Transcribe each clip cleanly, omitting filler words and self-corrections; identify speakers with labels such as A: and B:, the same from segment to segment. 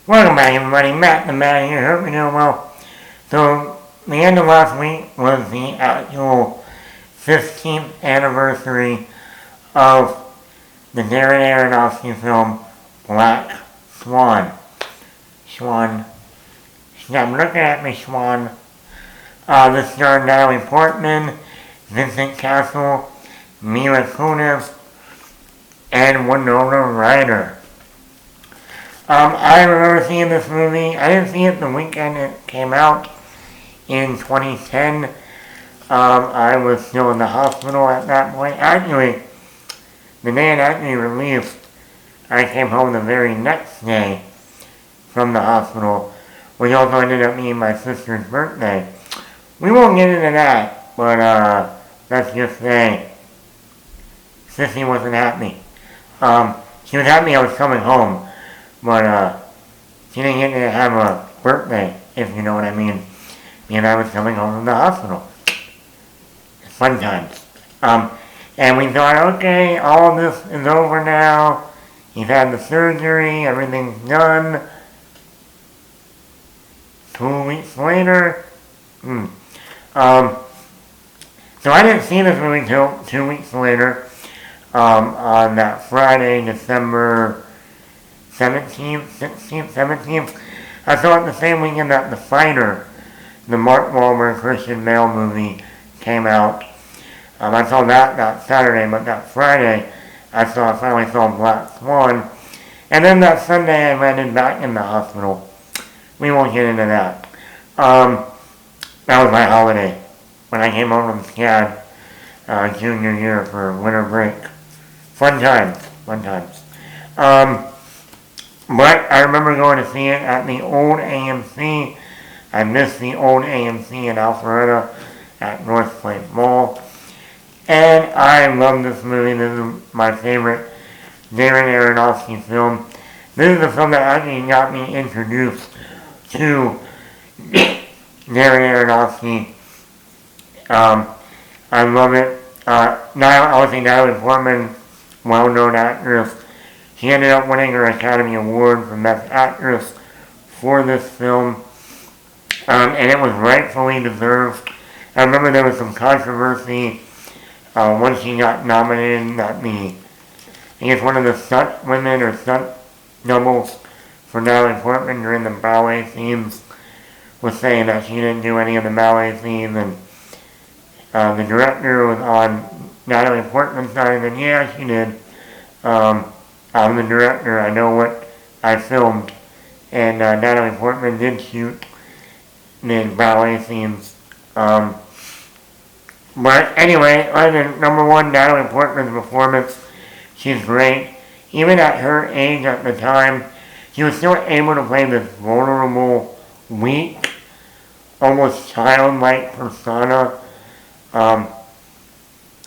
A: Welcome back, everybody. Matt the Man here. Hope you're doing well. So, the end of last week was the actual 15th anniversary of the Darren Aronofsky film Black Swan. Swan. Stop looking at me, Swan. This starred Natalie Portman, Vincent Castle, Mila Kunis, and Winona Ryder. I remember seeing this movie. I didn't see it the weekend it came out in 2010. I was still in the hospital at that point. Actually, the day it actually released, I came home the very next day from the hospital, which also ended up being my sister's birthday. We won't get into that, but let's just say, Sissy wasn't happy. She was happy I was coming home. But she didn't get to have a birthday, if you know what I mean. And I was coming home from the hospital. Fun times. And we thought, okay, all of this is over now. He's had the surgery, everything's done. 2 weeks later. So I didn't see this movie until 2 weeks later. On that Friday, December 17th, 16th, 17th. I saw it the same weekend that The Fighter, the Mark Wahlberg Christian Bale movie, came out. I saw that Saturday, but that Friday I finally saw Black Swan. And then that Sunday I landed back in the hospital. We won't get into that. That was my holiday when I came home from SCAD junior year for winter break. Fun times. But I remember going to see it at the old AMC. I missed the old AMC in Alpharetta at North Place Mall. And I love this movie. This is my favorite Darren Aronofsky film. This is the film that actually got me introduced to Darren Aronofsky. I love it. Obviously Natalie Portman, well-known actress. She ended up winning her Academy Award for Best Actress for this film, and it was rightfully deserved. I remember there was some controversy when she got nominated that one of the stunt women or stunt doubles for Natalie Portman during the ballet scenes was saying that she didn't do any of the ballet scenes, and the director was on Natalie Portman's side, and yeah, she did. I'm the director, I know what I filmed, and Natalie Portman did shoot the ballet scenes. But anyway, number one, Natalie Portman's performance, she's great. Even at her age at the time, she was still able to play this vulnerable, weak, almost childlike persona.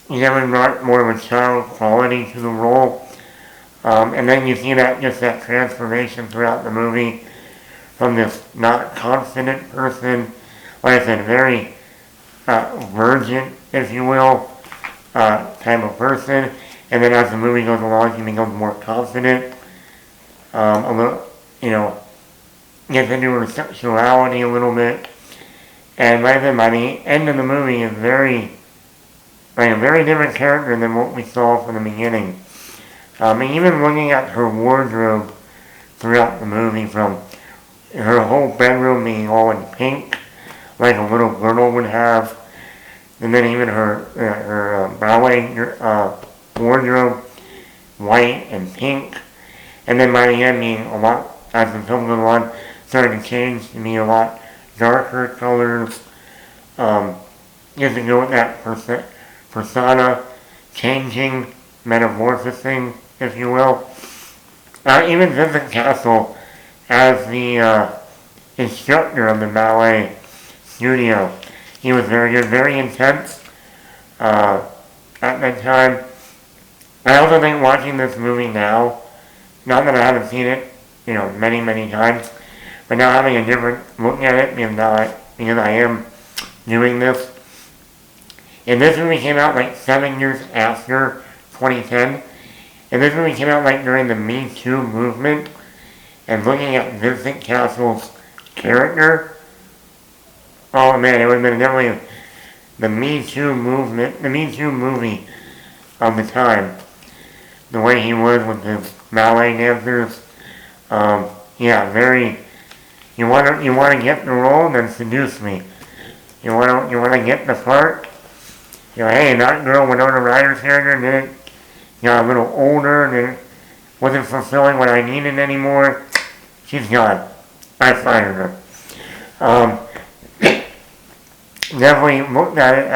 A: She brought more of a child quality to the role. And then you see that transformation throughout the movie from this not confident person, like I said, very virgin, if you will, type of person. And then as the movie goes along, she becomes more confident, a little, gets into her sexuality a little bit. And like I said, by the end of the movie is a very different character than what we saw from the beginning. And even looking at her wardrobe throughout the movie, from her whole bedroom being all in pink, like a little girl would have, and then even her ballet wardrobe, white and pink, and then by the end being a lot, as the film goes on, started to change to be a lot darker colors, just to go with that persona, changing, metamorphosing, if you will. Even Vincent Castle, as the instructor of the ballet studio, he was very good, very intense at that time. I also think watching this movie now, not that I haven't seen it, many, many times, but now having a different look at it because I am doing this. And this movie came out like 7 years after 2010. And this movie came out like during the Me Too movement. and looking at Vincent Castle's character, oh man, it would have been definitely the Me Too movement, the Me Too movie of the time. The way he was with his ballet dancers, yeah, very. You want to get the role, then seduce me. You want to get the part. You know, hey, that girl Winona Ryder's character didn't, got a little older, and it wasn't fulfilling what I needed anymore. She's gone. I fired her. Definitely looked at it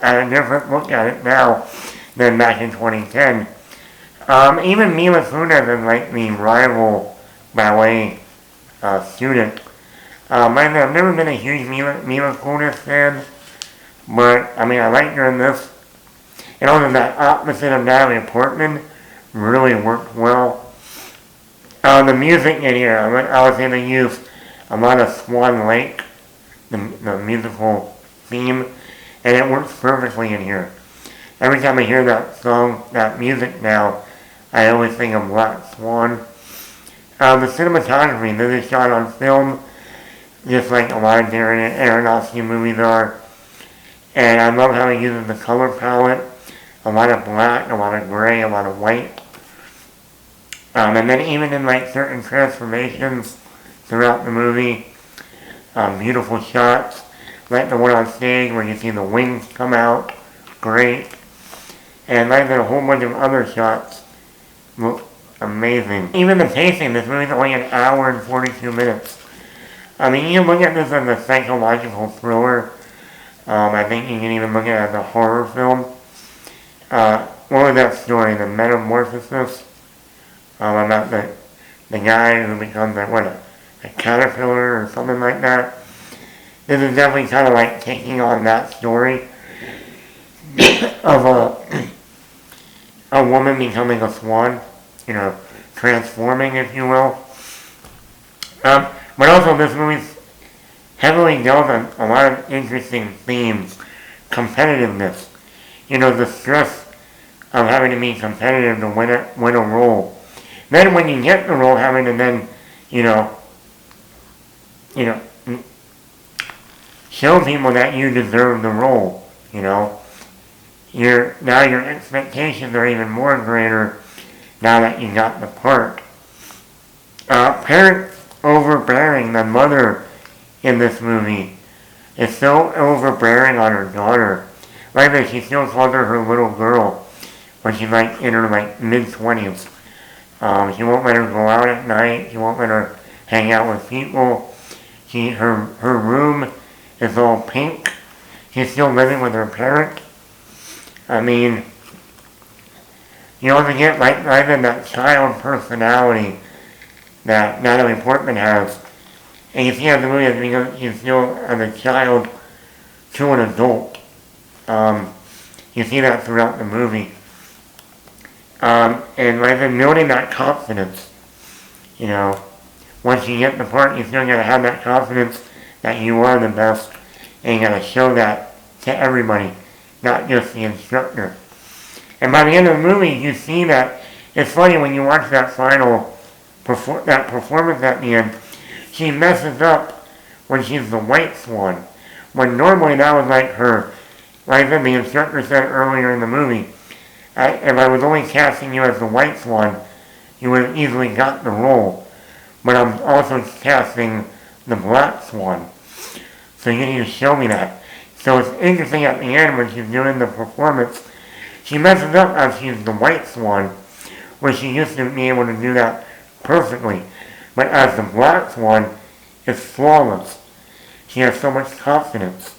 A: at a different look at it now than back in 2010. Even Mila Kunis is like the rival ballet student. I've never been a huge Mila Kunis fan, but I mean I liked her in this. And also that opposite of Natalie Portman really worked well. The music in here, I would say they used a lot of Swan Lake, the musical theme, and it works perfectly in here. Every time I hear that song, that music now, I always think of Black Swan. The cinematography, this is shot on film, just like a lot of Darren Aronofsky movies are. And I love how he uses the color palette, a lot of black, a lot of gray, a lot of white. And then even in like certain transformations throughout the movie, beautiful shots, like the one on stage where you see the wings come out, great. And like a whole bunch of other shots look amazing. Even the pacing, this movie's only an hour and 42 minutes. I mean, you can look at this as a psychological thriller. I think you can even look at it as a horror film. What was that story, The Metamorphosis? About the guy who becomes a caterpillar or something like that. This is definitely kind of like taking on that story of a woman becoming a swan, you know, transforming, if you will. But also this movie heavily dealt on a lot of interesting themes. Competitiveness. You know, the stress of having to be competitive to win a role. Then when you get the role, having to then, you know, show people that you deserve the role, you know. Now your expectations are even more greater now that you got the part. Parent overbearing, the mother in this movie is so overbearing on her daughter. Like that, she still calls her little girl when she's like in her like mid-20s. She won't let her go out at night. She won't let her hang out with people. Her room is all pink. She's still living with her parent. I mean, you also get like that child personality that Natalie Portman has. And you see how the movie is because she's still as a child to an adult. You see that throughout the movie. And like I noting that confidence, you know, once you get the part, you still gotta have that confidence that you are the best, and you gotta show that to everybody, not just the instructor. And by the end of the movie, you see that it's funny when you watch that final performance at the end. She messes up when she's the White Swan, when normally that was like her. Like the instructor said earlier in the movie, if I was only casting you as the White Swan, you would have easily got the role. But I'm also casting the Black Swan. So you need to show me that. So it's interesting at the end when she's doing the performance, she messes up as she's the White Swan, where she used to be able to do that perfectly. But as the Black Swan, it's flawless. She has so much confidence.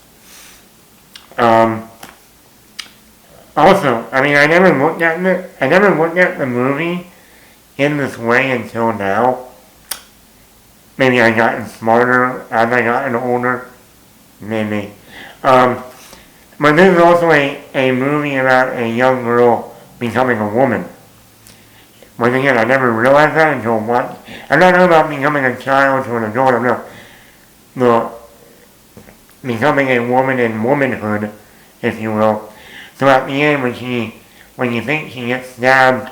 A: Also, I mean, I never looked at the movie in this way until now. Maybe I gotten smarter as I gotten older. Maybe. But this is also a movie about a young girl becoming a woman. Once again, I never realized that until what. I'm not talking about becoming a child to an adult. I'm not becoming a woman in womanhood, if you will. So at the end, when you think she gets stabbed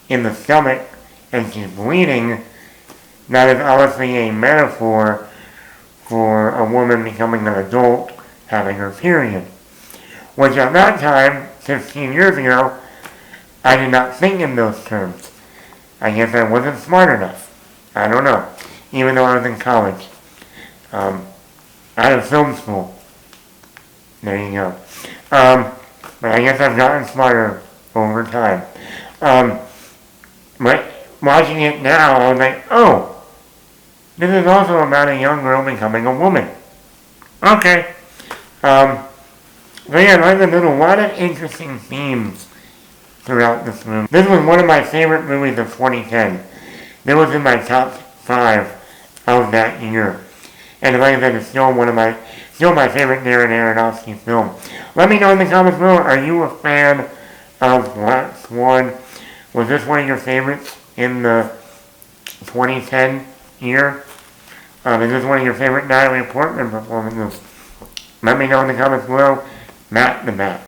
A: in the stomach and she's bleeding, that is obviously a metaphor for a woman becoming an adult, having her period. Which at that time, 15 years ago, I did not think in those terms. I guess I wasn't smart enough. I don't know. Even though I was in college. Out of film school. There you go. But I guess I've gotten smarter over time. But watching it now, I was like, oh, this is also about a young girl becoming a woman. Okay. So yeah, like I said, there's a lot of interesting themes throughout this movie. This was one of my favorite movies of 2010. This was in my top 5 of that year. And like I said, it's still my favorite Darren Aronofsky film. Let me know in the comments below, are you a fan of Black Swan? Was this one of your favorites in the 2010 year? Is this one of your favorite Natalie Portman performances? Let me know in the comments below. Matt the Map.